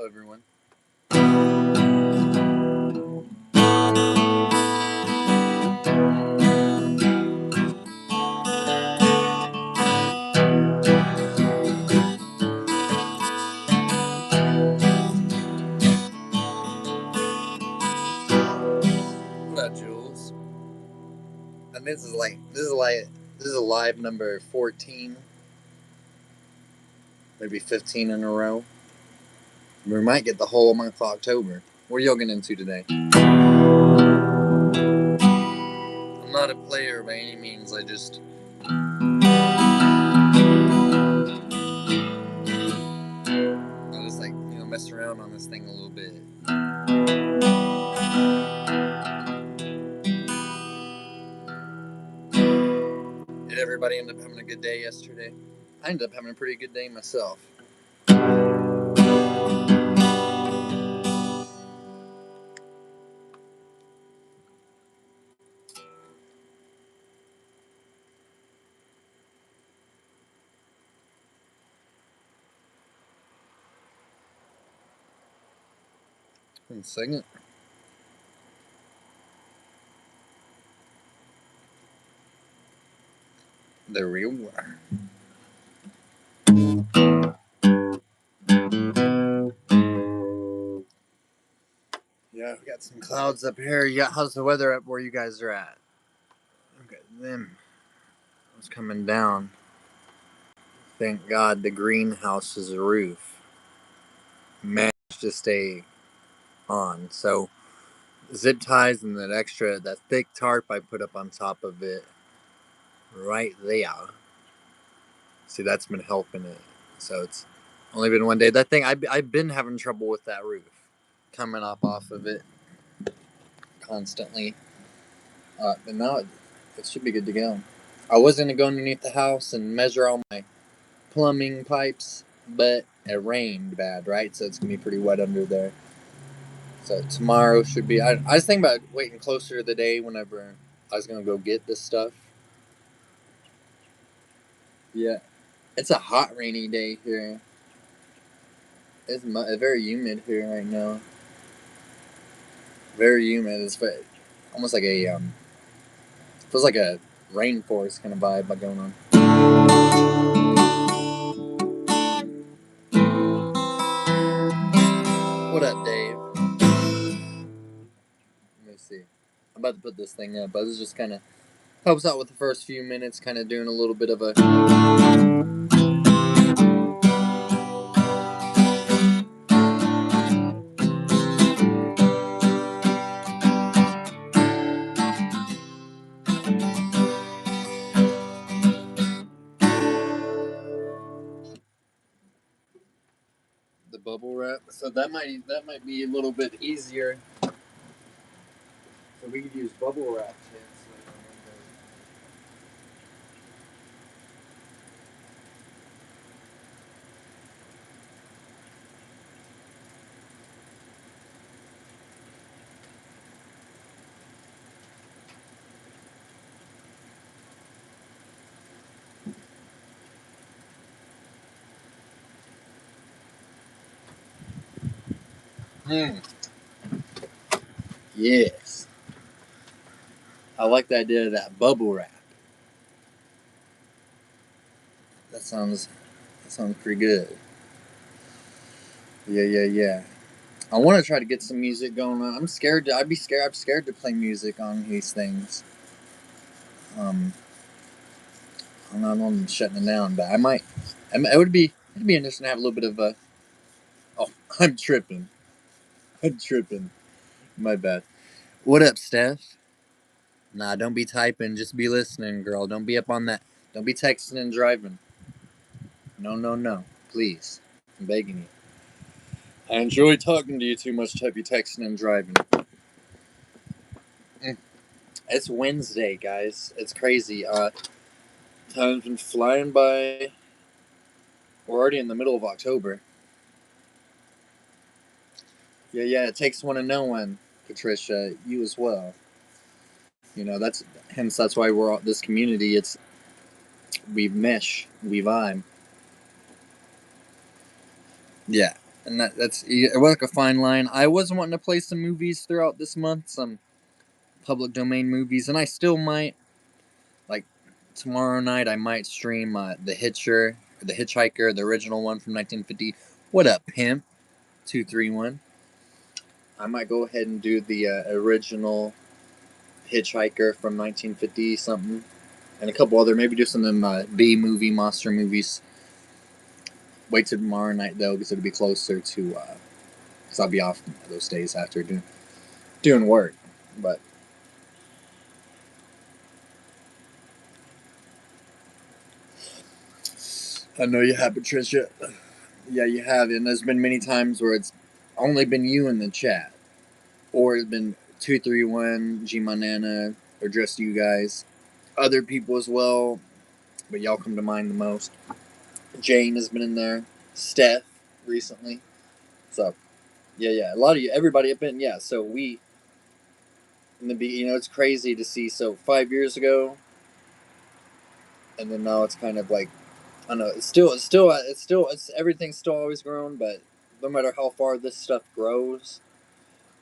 Hello, everyone. What up, Jules? And this is live number 14, maybe 15 in a row. We might get the whole month of October. What are y'all getting into today? I'm not a player by any means. I just mess around on this thing a little bit. Did everybody end up having a good day yesterday? I ended up having a pretty good day myself. One second. There we are. Yeah, we got some clouds up here. How's the weather up where you guys are at? Look at them. It's coming down. Thank God the greenhouse's roof managed to stay on. So zip ties and that thick tarp I put up on top of it right there. See, that's been helping it. So it's only been one day. That thing, I've been having trouble with that roof coming up off of it constantly. But now it should be good to go. I was going to go underneath the house and measure all my plumbing pipes, but it rained bad, right? So it's going to be pretty wet under there. So tomorrow should be... I was thinking about waiting closer to the day whenever I was going to go get this stuff. Yeah. It's a hot, rainy day here. It's very humid here right now. Very humid. It's almost like a... feels like a rainforest kind of vibe going on. What up, Dave? Let me see. I'm about to put this thing up, but this just kind of helps out with the first few minutes, kind of doing a little bit of a... the bubble wrap. So that might be a little bit easier. So we could use bubble wrap tips. Yes. I like the idea of that bubble wrap. That sounds pretty good. Yeah. I want to try to get some music going on. I'm scared. I'm scared to play music on these things. I'm not on shutting it down, but I might. It'd be interesting to have a little bit of a... Oh, I'm tripping. My bad. What up, Steph? Nah, don't be typing. Just be listening, girl. Don't be up on that. Don't be texting and driving. No. Please. I'm begging you. I enjoy talking to you too much to be texting and driving. It's Wednesday, guys. It's crazy. Time's been flying by. We're already in the middle of October. Yeah. It takes one to know one, Patricia. You as well. You know, that's why we're all this community. We mesh, we vibe. Yeah. And that's it was like a fine line. I was wanting to play some movies throughout this month, some public domain movies, and I still might. Like tomorrow night, I might stream The Hitcher, or The Hitchhiker, the original one from 1950. What up, pimp? 231. I might go ahead and do the original Hitchhiker from 1950 something, and a couple other. Maybe do some B movie monster movies. Wait till tomorrow night though, because it'll be closer to. Because I'll be off those days after doing work, but. I know you have, Patricia. Yeah, you have, and there's been many times where it's only been you in the chat, or it's been 231 G Manana, or just you guys. Other people as well, but y'all come to mind the most. Jane has been in there. Steph recently. So yeah, a lot of you, everybody have been. Yeah, so we in the it's crazy to see. So 5 years ago, and then now it's kind of like I don't know. It's everything's still always grown, but no matter how far this stuff grows,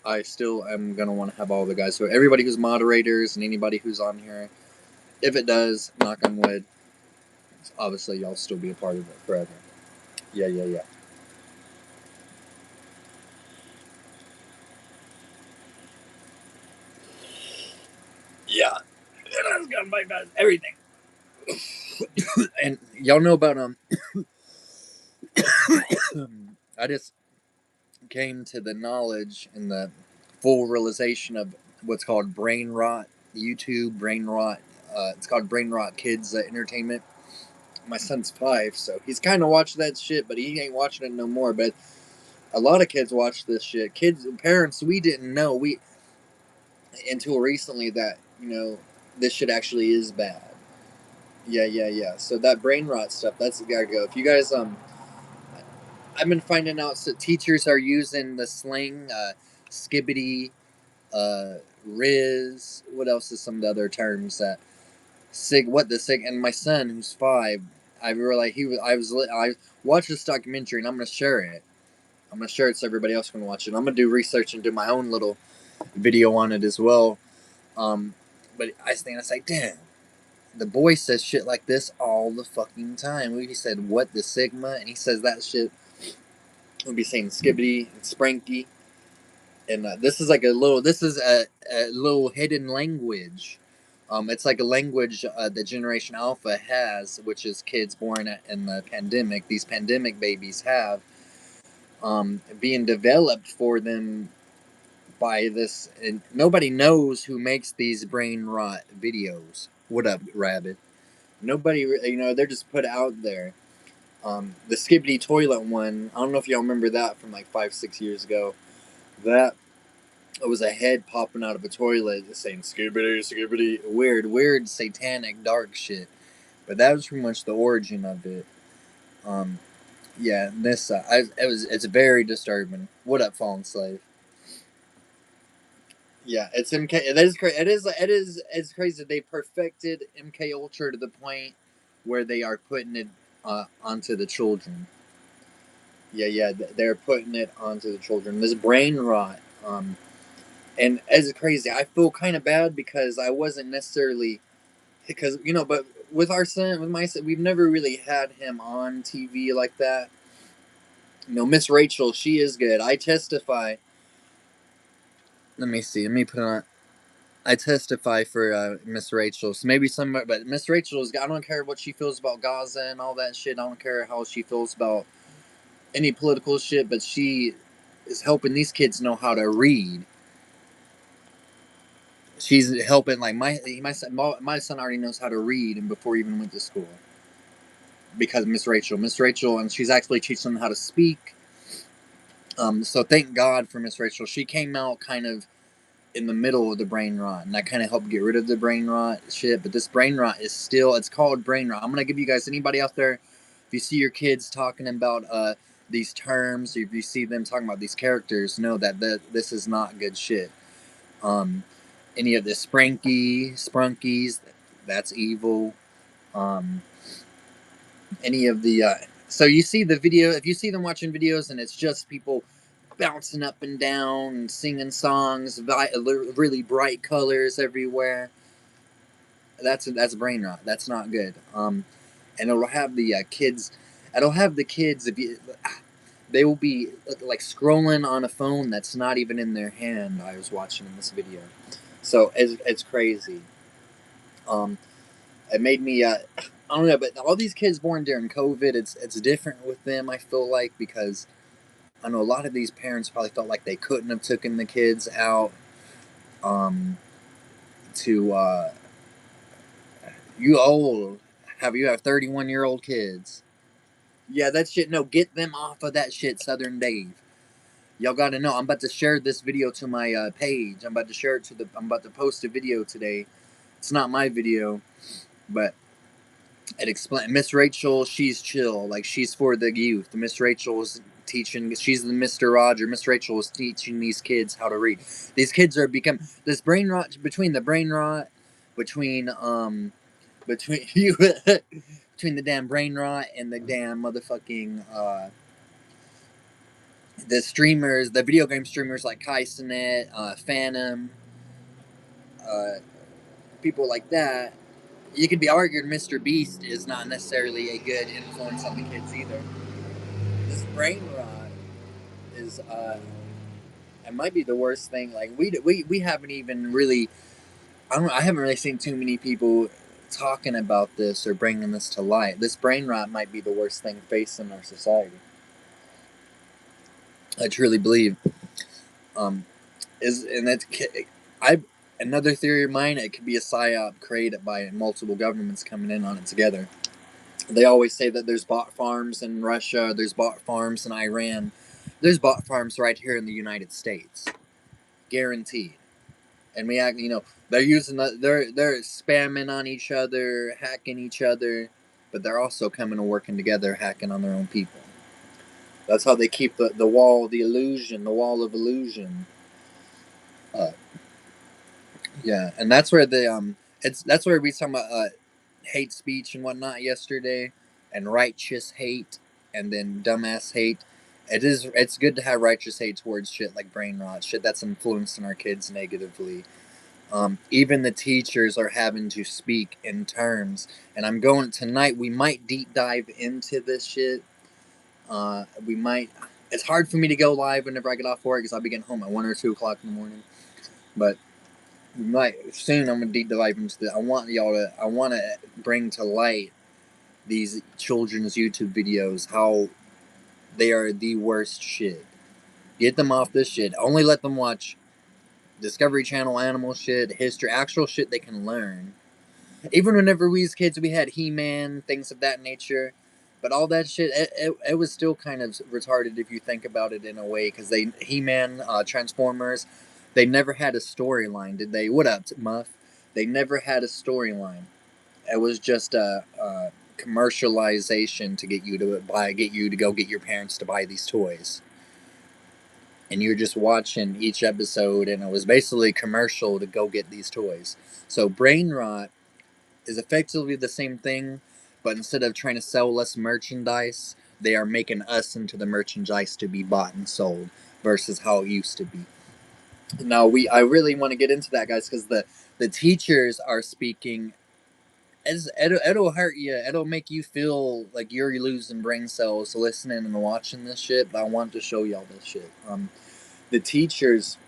I still am gonna want to have all the guys. So everybody who's moderators and anybody who's on here, if it does, knock on wood, obviously y'all still be a part of it forever. Yeah. Yeah. And I was gonna bypass everything. And y'all know about I just came to the knowledge and the full realization of what's called brain rot. YouTube brain rot. It's called Brain Rot Kids Entertainment. My son's 5, so he's kind of watching that shit, but he ain't watching it no more. But a lot of kids watch this shit. Kids, parents, we didn't know until recently that this shit actually is bad. Yeah. So that brain rot stuff, that's gotta go. If you guys I've been finding out that teachers are using the slang, skibbity, riz. What else is some of the other terms that sig? And my son, who's 5, I realized I watched this documentary, and I'm gonna share it. I'm gonna share it so everybody else can watch it. I'm gonna do research and do my own little video on it as well. But I stand and say, damn, the boy says shit like this all the fucking time. He said, "What the sigma?" And he says that shit. He'll be saying skibbity and spranky. And this is like a little. This is a little hidden language. It's like a language that Generation Alpha has, which is kids born in the pandemic. These pandemic babies have being developed for them by this, and nobody knows who makes these brain rot videos. What up, Rabbit? Nobody, they're just put out there. The Skibbity Toilet one, I don't know if y'all remember that from like 5-6 years ago. That it was a head popping out of a toilet saying Skibbity, Skibbity. Weird, satanic, dark shit. But that was pretty much the origin of it. Yeah, this, it's very disturbing. What up, Fallen Slave? Yeah, it's MK. That is crazy. It's crazy. They perfected MK Ultra to the point where they are putting it onto the children. Yeah, they're putting it onto the children. This brain rot. And it's crazy. I feel kind of bad because I wasn't necessarily but with our son, with my son, we've never really had him on TV like that. Miss Rachel, she is good. I testify. Let me see. Let me put on. I testify for Miss Rachel. So maybe but Miss Rachel is. I don't care what she feels about Gaza and all that shit. I don't care how she feels about any political shit. But she is helping these kids know how to read. She's helping like my son already knows how to read, and before he even went to school, because Miss Rachel, and she's actually teaching them how to speak. So thank God for Miss Rachel. She came out kind of in the middle of the brain rot, and that kind of helped get rid of the brain rot shit. But this brain rot is still, it's called brain rot. I'm gonna give you guys, anybody out there, if you see your kids talking about these terms, if you see them talking about these characters, know that this is not good shit. Any of the sprunkies, that's evil. Any of the So you see the video, if you see them watching videos and it's just people bouncing up and down and singing songs, really bright colors everywhere, that's brain rot. That's not good. And it'll have the kids. It'll have the kids. If you, they will be like scrolling on a phone that's not even in their hand. I was watching in this video, so it's crazy. Um, it made me. I don't know, but all these kids born during COVID, it's different with them. I feel like because I know a lot of these parents probably felt like they couldn't have taken the kids out. Um, to you old, you have 31-year-old kids? Yeah, that shit. No, get them off of that shit, Southern Dave. Y'all gotta know. I'm about to share this video to my page. I'm about to share it to the. I'm about to post a video today. It's not my video, but it explains. Miss Rachel, she's chill. Like she's for the youth. Miss Rachel is teaching. She's the Mr. Roger. Miss Rachel is teaching these kids how to read. These kids are become this brain rot between the brain rot between you between the damn brain rot and the damn motherfucking the streamers, the video game streamers like Kaisenet, Phantom, uh, people like that. You could be argued Mr. Beast is not necessarily a good influence on the kids either. This brain rot is it might be the worst thing. Like we haven't even really I haven't really seen too many people talking about this or bringing this to light. This brain rot might be the worst thing facing our society. I truly believe. Um, is and that's I another theory of mine. It could be a psyop created by multiple governments coming in on it together. They always say that there's bot farms in Russia, there's bot farms in Iran, there's bot farms right here in the United States, guaranteed. And we act, they're using they're spamming on each other, hacking each other, but they're also coming and working together, hacking on their own people. That's how they keep the wall, the illusion, the wall of illusion. Uh, yeah, and that's where that's where we talking about hate speech and whatnot yesterday, and righteous hate, and then dumbass hate. It's good to have righteous hate towards shit like brain rot, shit that's influencing our kids negatively. Even the teachers are having to speak in terms, and I'm going tonight. We might deep dive into this shit. We might. It's hard for me to go live whenever I get off work because I'll be getting home at 1 or 2 o'clock in the morning. But we might soon. I'm gonna deep dive into this. I want y'all to. I want to bring to light these children's YouTube videos. How they are the worst shit. Get them off this shit. Only let them watch Discovery Channel animal shit, history, actual shit they can learn. Even whenever we as kids, we had He-Man, things of that nature. But all that shit, it was still kind of retarded if you think about it in a way. Because He-Man, Transformers, they never had a storyline, did they? What up, Muff? They never had a storyline. It was just a commercialization to get you to go get your parents to buy these toys. And you're just watching each episode, and it was basically a commercial to go get these toys. So brain rot is effectively the same thing, but instead of trying to sell us merchandise, they are making us into the merchandise to be bought and sold versus how it used to be. Now I really want to get into that, guys, because the teachers are speaking. It'll hurt you. It'll make you feel like you're losing brain cells listening and watching this shit. But I want to show y'all this shit. The teachers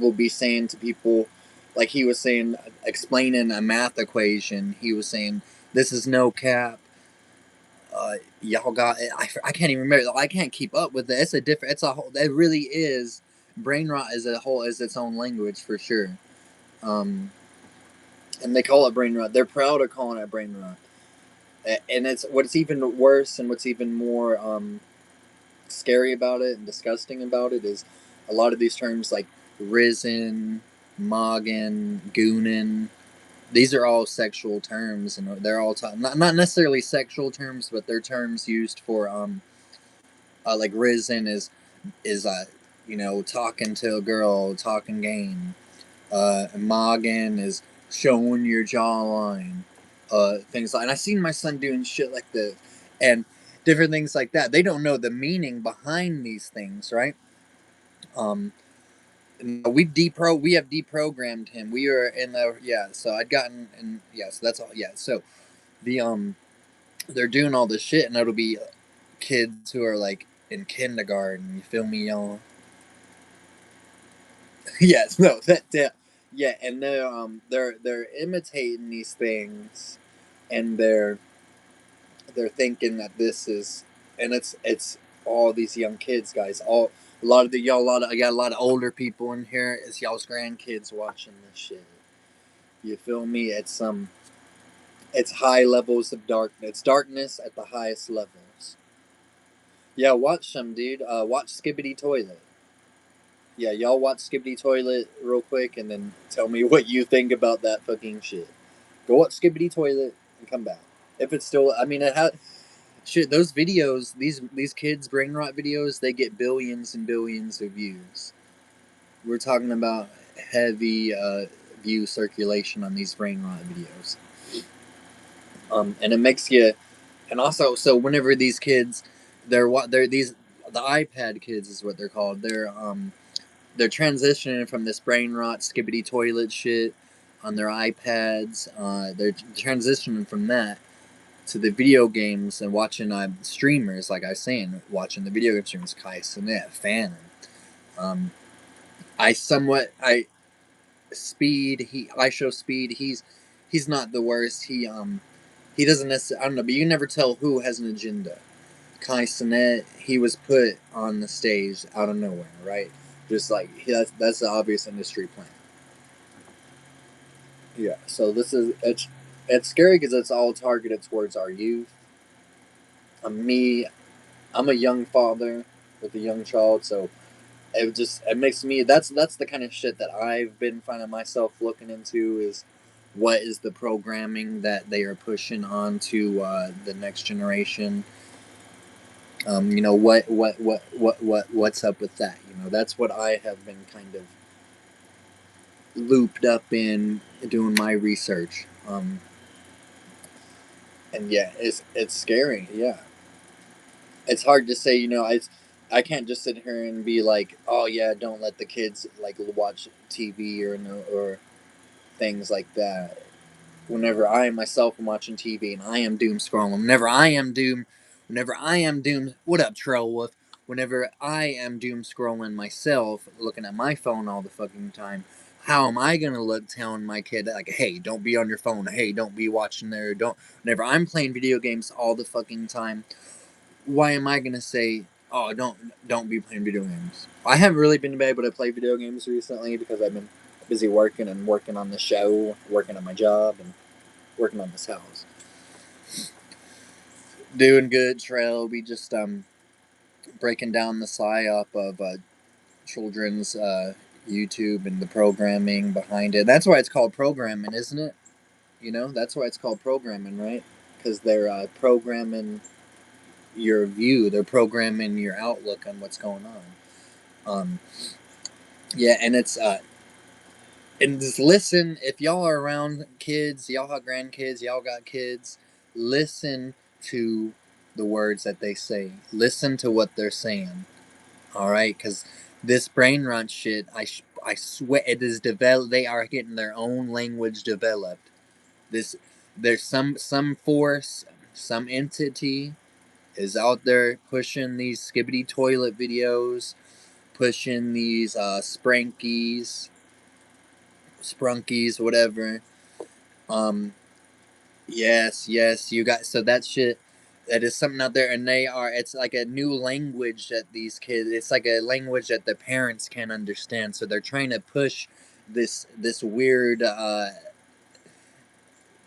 will be saying to people, like he was saying, explaining a math equation. He was saying, "This is no cap. Y'all got." I can't even remember. I can't keep up with it. It's a different. It's a whole. It really is. Brain rot is its own language for sure. And they call it brain rot. They're proud of calling it brain rot. And it's what's even worse and what's even more scary about it and disgusting about it is a lot of these terms like risen, mogging, goonin. These are all sexual terms, and they're all not necessarily sexual terms, but they're terms used for like risen is talking to a girl, talking game. Mogging is showing your jawline. Things like, and I seen my son doing shit like this, and different things like that. They don't know the meaning behind these things, right? Um, we have deprogrammed him. We are in the So I'd gotten and so that's all. Yeah, so the they're doing all this shit, and it'll be kids who are like in kindergarten. You feel me, y'all? Yes, no, yeah, and they're imitating these things, and they're thinking that this is, and it's all these young kids, guys. A lot of the y'all, I got a lot of older people in here. It's y'all's grandkids watching this shit. You feel me? It's high levels of darkness. It's darkness at the highest levels. Yeah, watch some, dude. Watch Skibbity Toilet. Yeah, y'all watch Skibbity Toilet real quick, and then tell me what you think about that fucking shit. Go watch Skibbity Toilet and come back. If it's still, I mean, it has shit. Those videos, these kids brain rot videos, they get billions and billions of views. We're talking about heavy view circulation on these brain rot videos. And it makes you, and also, so whenever these kids, they're these the iPad kids is what they're called. They're transitioning from this brain rot skibbity toilet shit on their iPads. They're transitioning from that to the video games and watching streamers, like I was saying, watching the video game streamers, Kai Sinet, Fan. Um, I Speed. I show Speed. He's not the worst. He doesn't necessarily. I don't know, but you can never tell who has an agenda. Kai Sinet, he was put on the stage out of nowhere, right? Just like that's the obvious industry plan. Yeah. So it's scary because it's all targeted towards our youth. Me, I'm a young father with a young child, so it makes me that's the kind of shit that I've been finding myself looking into is what is the programming that they are pushing on to the next generation. What's up with that? That's what I have been kind of looped up in doing my research. And yeah, it's scary. Yeah, it's hard to say. I can't just sit here and be like, oh yeah, don't let the kids like watch TV or no or things like that. Whenever I myself am watching TV and I am doom scrolling, whenever I am doom, what up, Trail Wolf? Whenever I am doom scrolling myself, looking at my phone all the fucking time, how am I gonna look telling my kid like, hey, don't be on your phone, hey, don't be watching there, don't. Whenever I'm playing video games all the fucking time, why am I gonna say, oh, don't be playing video games? I haven't really been able to play video games recently because I've been busy working on the show, working on my job, and working on this house. Doing good, Trail. We just breaking down the psyop of children's YouTube and the programming behind it. That's why it's called programming, isn't it? That's why it's called programming, right? Because they're programming your view. They're programming your outlook on what's going on. Yeah, and just listen. If y'all are around kids, y'all have grandkids, y'all got kids, listen to the words that they say. Listen to what they're saying. All right, because this brain rot shit, I swear it is developed. They are getting their own language developed. This there's some force, some entity is out there pushing these skibbity toilet videos, pushing these sprunkies, whatever. Um, yes, you got so that shit. That is something out there, and it's like a new language that these kids. It's like a language that the parents can't understand. So they're trying to push this weird.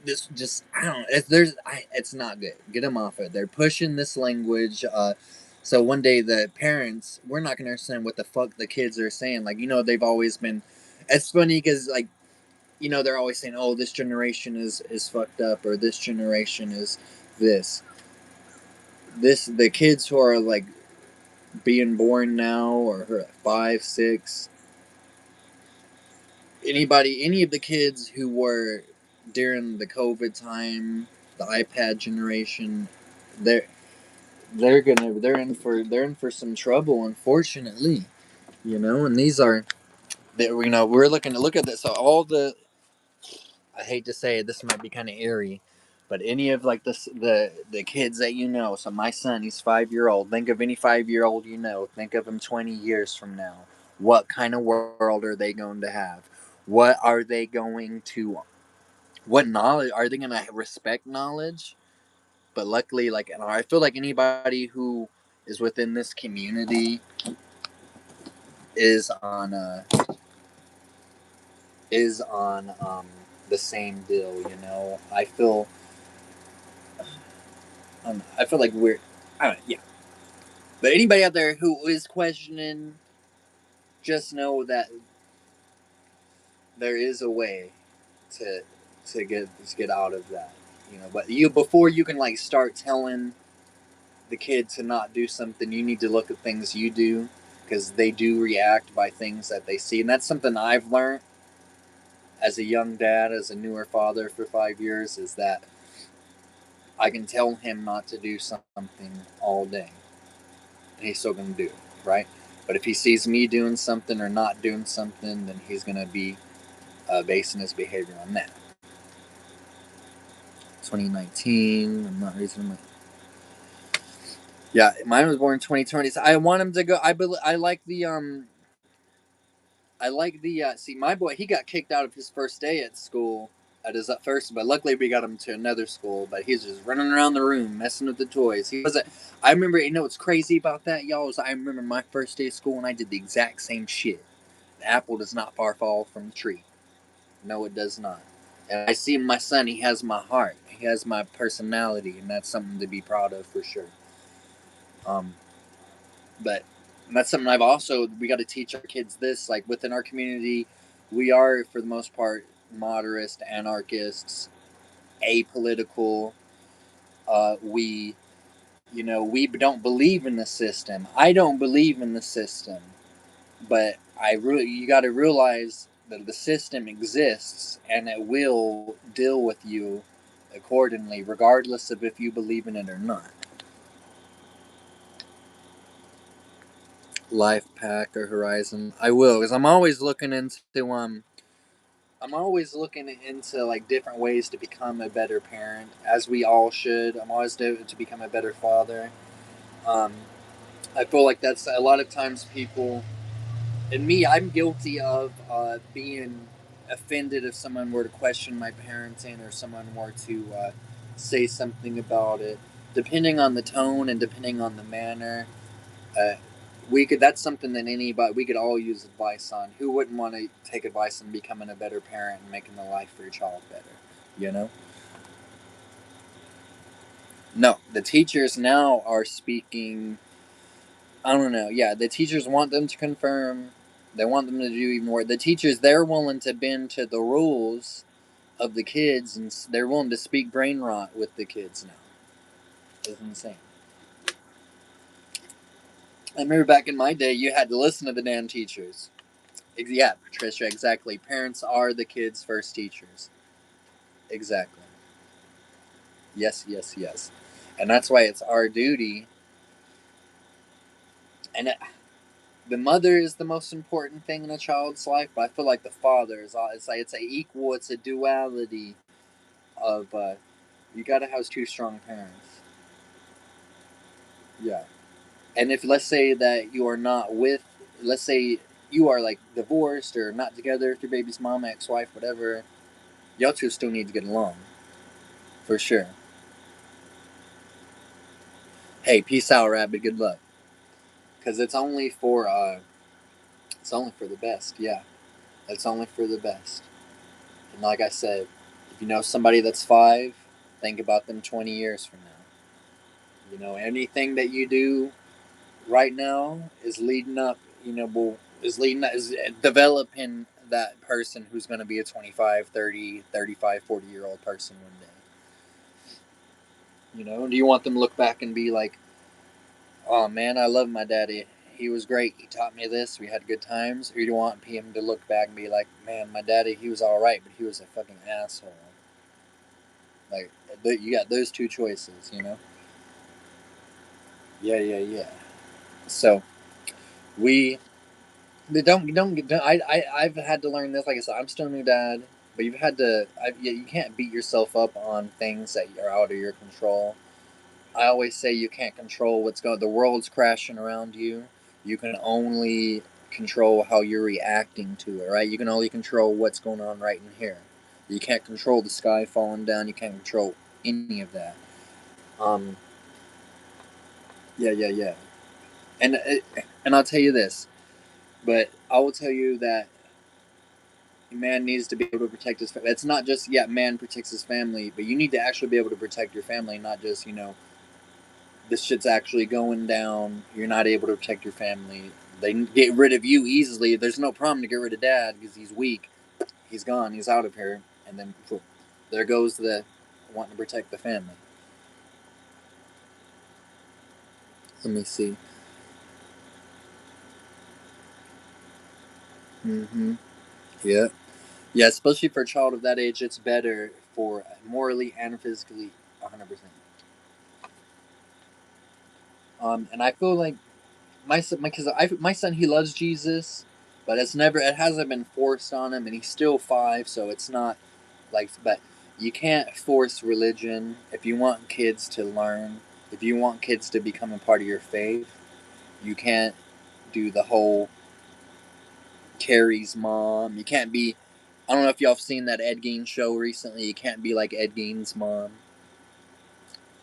This just I don't. It's not good. Get them off it. They're pushing this language. So one day the parents, we're not gonna understand what the fuck the kids are saying. Like they've always been. It's funny because like they're always saying, "Oh, this generation is fucked up," or "This generation is this." The kids who are like being born now, or who are 5, 6, any of the kids who were during the COVID time, the iPad generation, they're they're in for some trouble, unfortunately. And these are, we're looking to look at this. So all the, I hate to say it, this might be kind of eerie, but any of like the kids that so my son, he's 5 year old. Think of any 5 year old Think of him 20 years from now. What kind of world are they going to have? What are they going to? What knowledge are they going to respect? Knowledge, but luckily, like I feel like anybody who is within this community is on the same deal. I feel like we're, I don't know, yeah. But anybody out there who is questioning, just know that there is a way to to get out of that. But before you can like start telling the kid to not do something, you need to look at things you do, because they do react by things that they see, and that's something I've learned as a young dad, as a newer father for 5 years, is that I can tell him not to do something all day, and he's still going to do it, right? But if he sees me doing something or not doing something, then he's going to be basing his behavior on that. 2019. I'm not raising my. Yeah, mine was born in 2020. So I want him to go. I like the see, my boy, he got kicked out of his first day at school at his first, but luckily we got him to another school. But he's just running around the room messing with the toys. He wasn't. I remember. What's crazy about that, y'all? Is I remember my first day of school and I did the exact same shit. The apple does not far fall from the tree. No, it does not. And I see my son. He has my heart. He has my personality, and that's something to be proud of for sure. Um, but that's something we got to teach our kids this, like within our community, we are for the most part moderate anarchists, apolitical. We don't believe in the system. I don't believe in the system, but you got to realize that the system exists and it will deal with you accordingly, regardless of if you believe in it or not. Life pack or horizon, I will, because I'm always looking into like different ways to become a better parent, as we all should. I'm always doing to become a better father. um, I feel like that's a lot of times people, and me, I'm guilty of being offended if someone were to question my parenting, or someone were to say something about it, depending on the tone and depending on the manner. uh, that's something that anybody, we could all use advice on. Who wouldn't want to take advice on becoming a better parent and making the life for your child better? you know no, the teachers now are speaking. I don't know. Yeah, the teachers want them to confirm. They want them to do even more. The teachers, they're willing to bend to the rules of the kids, and they're willing to speak brain rot with the kids now. It's insane. I remember back in my day, you had to listen to the damn teachers. Yeah, Patricia, exactly. Parents are the kids' first teachers. Exactly. Yes, yes, yes. And that's why it's our duty. And the mother is the most important thing in a child's life, but I feel like the father is. It's a equal. It's a duality of. You gotta have two strong parents. Yeah. And if, let's say that you are not with, let's say you are like divorced or not together with your baby's mom, ex-wife, whatever, y'all two still need to get along for sure. Hey, peace out, Rabbit. Good luck. Because it's only for the best. Yeah, it's only for the best. And like I said, if you know somebody that's 5, think about them 20 years from now. Anything that you do right now is leading up. Is developing that person who's going to be a 25, 30, 35, 40 year old person one day. Do you want them to look back and be like, oh man, I love my daddy. He was great. He taught me this. We had good times. Or you want him to look back and be like, man, my daddy, he was all right, but he was a fucking asshole. Like, you got those two choices. Yeah. So we I've had to learn this. Like I said, I'm still a new dad, but you've had to. You can't beat yourself up on things that are out of your control. I always say you can't control what's going. The world's crashing around you. You can only control how you're reacting to it. Right? You can only control what's going on right in here. You can't control the sky falling down. You can't control any of that. Um. Yeah. And and I'll tell you this, but I will tell you that man needs to be able to protect his family. It's not just, yeah, man protects his family, but you need to actually be able to protect your family, not just, this shit's actually going down. You're not able to protect your family. They get rid of you easily. There's no problem to get rid of dad because he's weak. He's gone. He's out of here. And then there goes the wanting to protect the family. Let me see. Mm-hmm. Yeah. Yeah, especially for a child of that age, it's better for morally and physically 100%. And I feel like my son, he loves Jesus, but it hasn't been forced on him, and he's still 5, so it's not like. But you can't force religion if you want kids to learn. If you want kids to become a part of your faith, you can't do the whole Carrie's mom. You can't be. I don't know if y'all have seen that Ed Gein show recently. You can't be like Ed Gein's mom.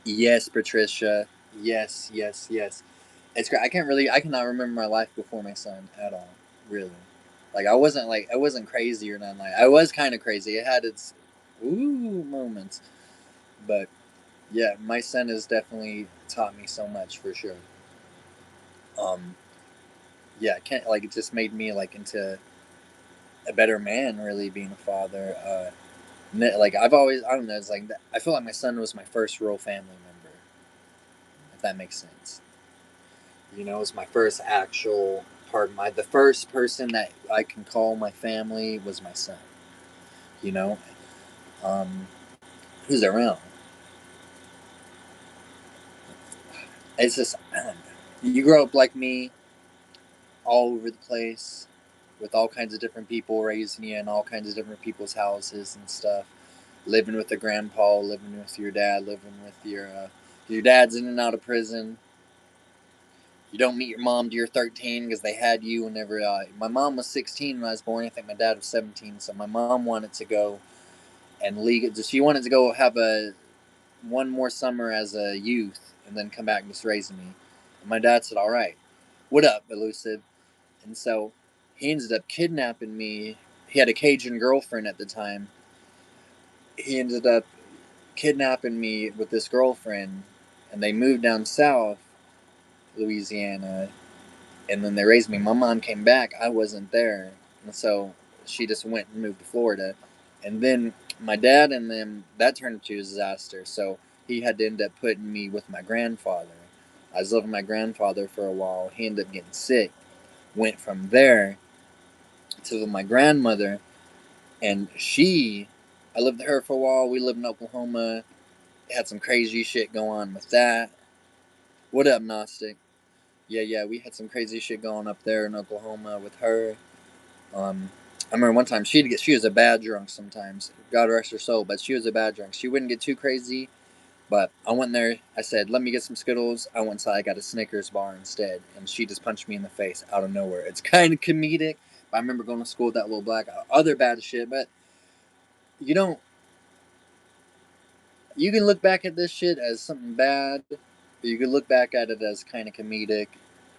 Yes, Patricia. Yes. It's great. I cannot remember my life before my son at all. Really. I wasn't crazy or nothing. Like, I was kind of crazy. It had its moments. But yeah, my son has definitely taught me so much for sure. Um, yeah, can't, like, it just made me, like, into a better man, really, being a father. Like, I don't know, it's like, I feel like my son was my first real family member, if that makes sense. It was my first actual the first person that I can call my family was my son. You know, um, who's around? It's just, I don't know. You grow up like me, all over the place, with all kinds of different people raising you in all kinds of different people's houses and stuff. Living with a grandpa, living with your dad, living with your dad's in and out of prison. You don't meet your mom till you're 13 because they had you whenever. My mom was 16 when I was born. I think my dad was 17. So my mom wanted to go and legal. She wanted to go have a one more summer as a youth and then come back and just raise me. And my dad said, "All right, what up, elusive?" And so he ended up kidnapping me. He had a Cajun girlfriend at the time. He ended up kidnapping me with this girlfriend, and they moved down south, Louisiana, and then they raised me. My mom came back. I wasn't there, and so she just went and moved to Florida. And then my dad and them, that turned into a disaster. So he had to end up putting me with my grandfather. I was living with my grandfather for a while. He ended up getting sick. Went from there to my grandmother, and I lived with her for a while. We lived in Oklahoma. Had some crazy shit go on with that. What up, Gnostic? Yeah, we had some crazy shit going up there in Oklahoma with her. I remember one time she was a bad drunk sometimes. God rest her soul, but she was a bad drunk. She wouldn't get too crazy, but I went there. I said, "Let me get some Skittles." I went inside. I got a Snickers bar instead, and she just punched me in the face out of nowhere. It's kind of comedic. But I remember going to school with that little black other bad shit. But you don't. You can look back at this shit as something bad. Or you can look back at it as kind of comedic,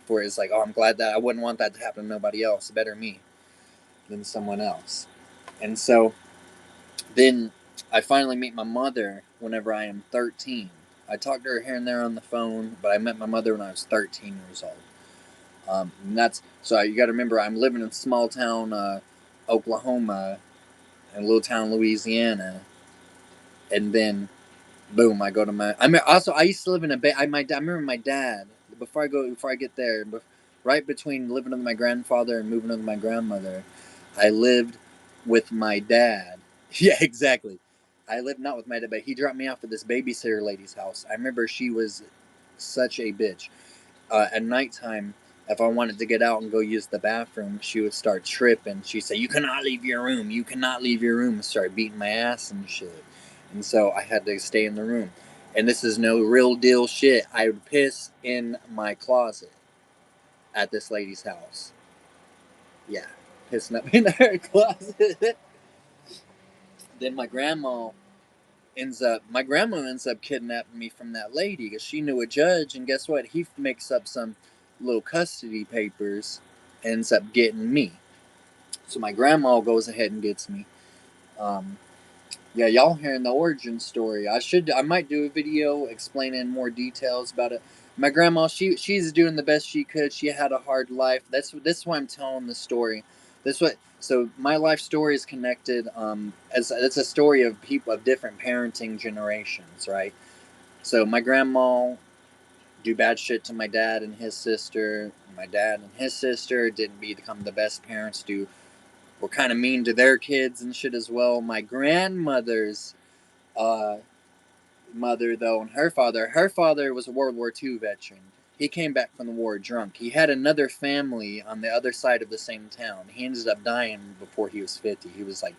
where it's like, "Oh, I'm glad that I wouldn't want that to happen to nobody else. Better me than someone else." And so then I finally meet my mother whenever I am 13. I talked to her here and there on the phone, but I met my mother when I was 13 years old. And that's so you got to remember I'm living in small town Oklahoma and little town Louisiana, and then boom, I go to my. I used to live in I remember my dad before I get there, right between living with my grandfather and moving with my grandmother, I lived with my dad. Yeah, exactly. I lived not with my dad, but he dropped me off at this babysitter lady's house. I remember she was such a bitch. At nighttime, if I wanted to get out and go use the bathroom, she would start tripping. She'd say, "You cannot leave your room. You cannot leave your room," and start beating my ass and shit. And so I had to stay in the room. And this is no real deal shit. I would piss in my closet at this lady's house. Yeah, pissing up in her closet. Then my grandma ends up kidnapping me from that lady because she knew a judge, and guess what? He makes up some little custody papers, ends up getting me. So my grandma goes ahead and gets me. Um, yeah, y'all hearing the origin story. I might do a video explaining more details about it. My grandma, she's doing the best she could. She had a hard life. That's why I'm telling the story. So my life story is connected. As it's a story of people of different parenting generations, right? So my grandma do bad shit to my dad and his sister. My dad and his sister didn't become the best parents. Were kind of mean to their kids and shit as well. My grandmother's uh, mother, though, and her father was a World War II veteran. He came back from the war drunk. He had another family on the other side of the same town. He ended up dying before he was 50. He was like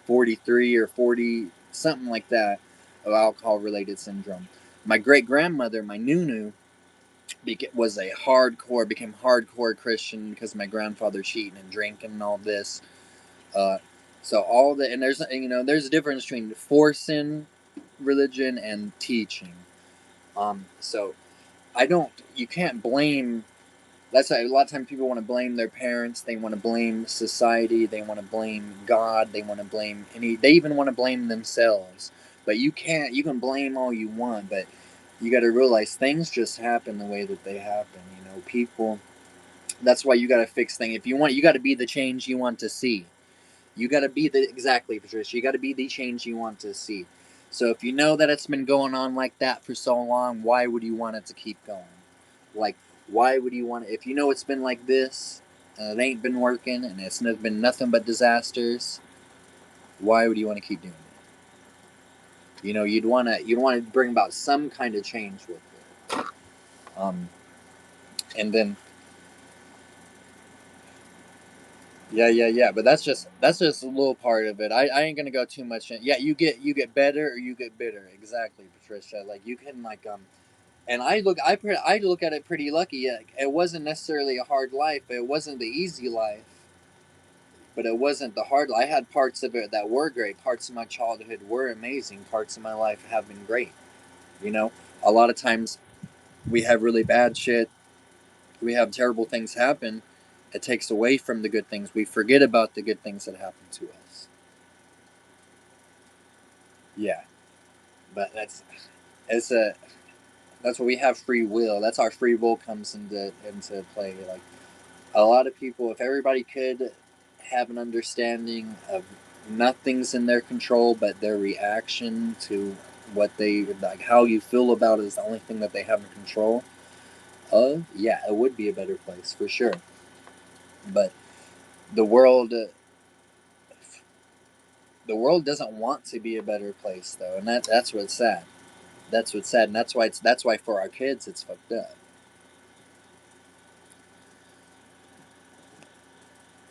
43 or 40, something like that, of alcohol-related syndrome. My great-grandmother, my Nunu, became hardcore Christian because my grandfather cheating and drinking and all this. Uh, so all the and there's a difference between forcing religion and teaching. So you can't blame. That's why a lot of times people want to blame their parents. They want to blame society. They want to blame God. They want to blame They even want to blame themselves. But you can't. You can blame all you want, but you got to realize things just happen the way that they happen. People. That's why you got to fix things. If you want, you got to be the change you want to see. You got to be exactly, Patricia. You got to be the change you want to see. So if you know that it's been going on like that for so long, why would you want it to keep going? Like, why would you want it? If you know it's been like this, and it ain't been working, and it's been nothing but disasters, why would you want to keep doing it? You'd want to bring about some kind of change with it. And then yeah. But that's just a little part of it. I ain't gonna go too much in. Yeah, you get better or you get bitter. Exactly, Patricia. Like you can and I look at it pretty lucky. It wasn't necessarily a hard life. It wasn't the easy life, but it wasn't the hard life. I had parts of it that were great. Parts of my childhood were amazing. Parts of my life have been great. You know, a lot of times we have really bad shit. We have terrible things happen. It takes away from the good things. We forget about the good things that happen to us. Yeah, but it's a that's what we have free will. That's our free will comes into play. Like a lot of people, if everybody could have an understanding of nothing's in their control but their reaction to what they like, how you feel about it is the only thing that they have in control of. Yeah, it would be a better place for sure. But the world, the world doesn't want to be a better place though, and that's what's sad. That's what's sad, and that's why for our kids it's fucked up.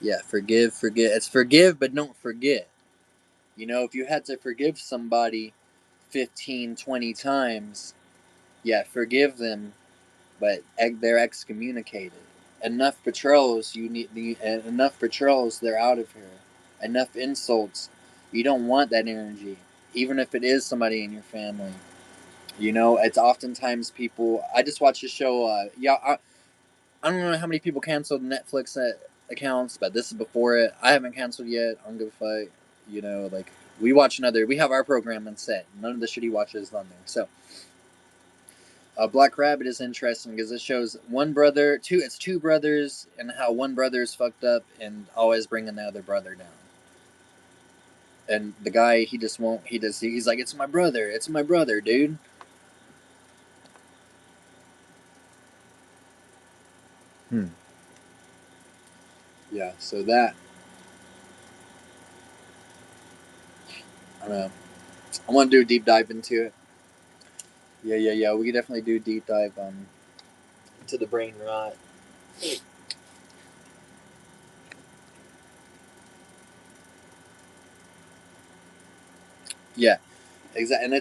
Yeah, forget. It's forgive, but don't forget. If you had to forgive somebody 15, 20 times, yeah, forgive them, but they're excommunicated. Enough betrayals, enough betrayals, they're out of here. Enough insults, you don't want that energy, even if it is somebody in your family. It's oftentimes people. I just watched a show. I don't know how many people canceled Netflix accounts, but this is before it. I haven't canceled yet. I don't give a fuck. Like we have our programming set. None of the shit he watches is on there. So, Black Rabbit is interesting because it shows it's two brothers, and how one brother is fucked up and always bringing the other brother down. And the guy, he just won't. He's like, it's my brother, dude. Hmm. Yeah. So that I don't know. I want to do a deep dive into it. Yeah. We could definitely do deep dive into the brain rot. Yeah, exactly. And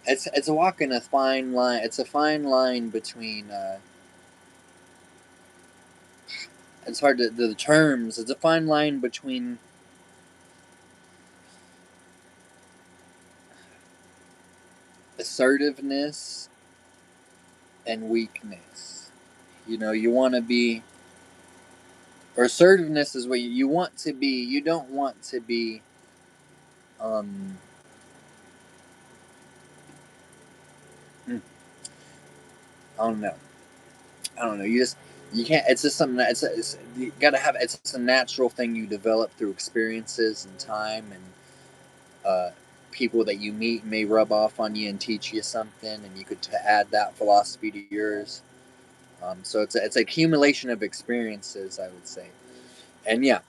it's a walk in a fine line. It's a fine line between. It's hard to the terms. It's a fine line between assertiveness and weakness. You want to be, or assertiveness is what you want to be. You don't want to be, um, I don't know. I don't know. You can't. It's just something that you gotta have. It's just a natural thing you develop through experiences and time, and people that you meet may rub off on you and teach you something, and you could add that philosophy to yours. So it's an accumulation of experiences, I would say. And yeah,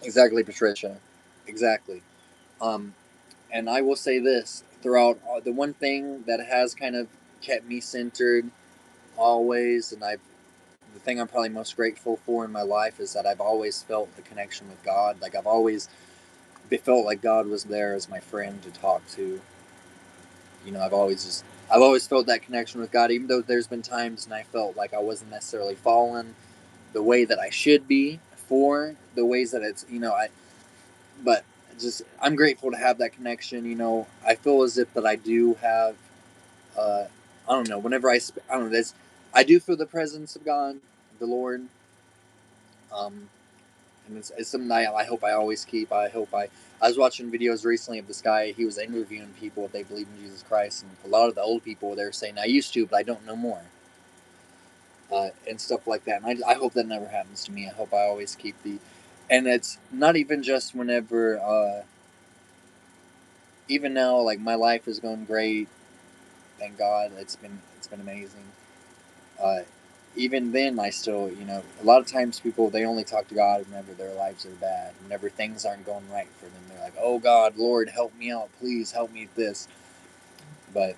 exactly, Patricia, exactly. Um, and I will say this throughout the one thing that has kind of kept me centered always, and the thing I'm probably most grateful for in my life is that I've always felt the connection with God. Like I've always felt like God was there as my friend to talk to. I've always felt that connection with God, even though there's been times and I felt like I wasn't necessarily falling the way that I should be for the ways that but just I'm grateful to have that connection. I feel as if that I do have, uh, I don't know, whenever I don't know, I do feel the presence of God, the Lord. Um, and it's something I hope I always keep. I was watching videos recently of this guy. He was interviewing people if they believe in Jesus Christ, and a lot of the old people they were saying I used to, but I don't know more, and stuff like that. And I hope that never happens to me. I hope I always keep and it's not even just whenever, even now, like my life is going great. Thank God, it's been amazing. Uh, Even then, I still, a lot of times people they only talk to God whenever their lives are bad, whenever things aren't going right for them. They're like, "Oh God, Lord, help me out, please help me with this." But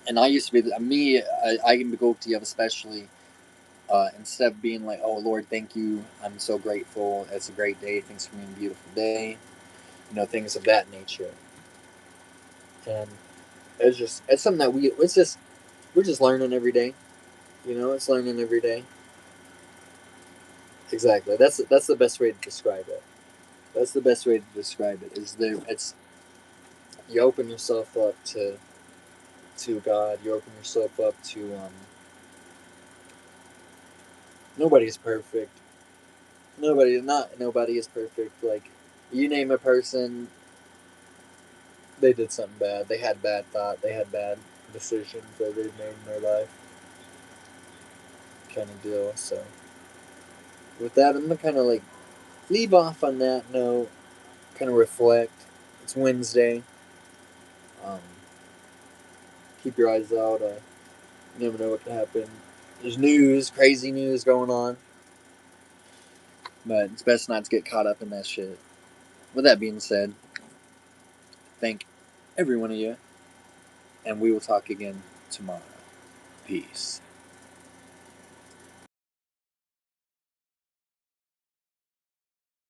and I used to be me. I can be guilty of especially instead of being like, "Oh Lord, thank you, I'm so grateful. It's a great day. Thanks for being a beautiful day." Things of that nature. And it's something that we're just learning every day. It's learning every day. Exactly. That's the best way to describe it. That's the best way to describe it. Is there? It's You open yourself up to God. You open yourself up to nobody's perfect. Nobody is perfect. Like you name a person, they did something bad. They had bad thought. They had bad decisions that they made in their life, kind of deal. So with that, I'm gonna kind of like leave off on that note. Kind of reflect. It's Wednesday. Um, keep your eyes out. You never know what can happen. There's crazy news going on, but it's best not to get caught up in that shit. With that being said, thank every one of you, and we will talk again tomorrow. Peace.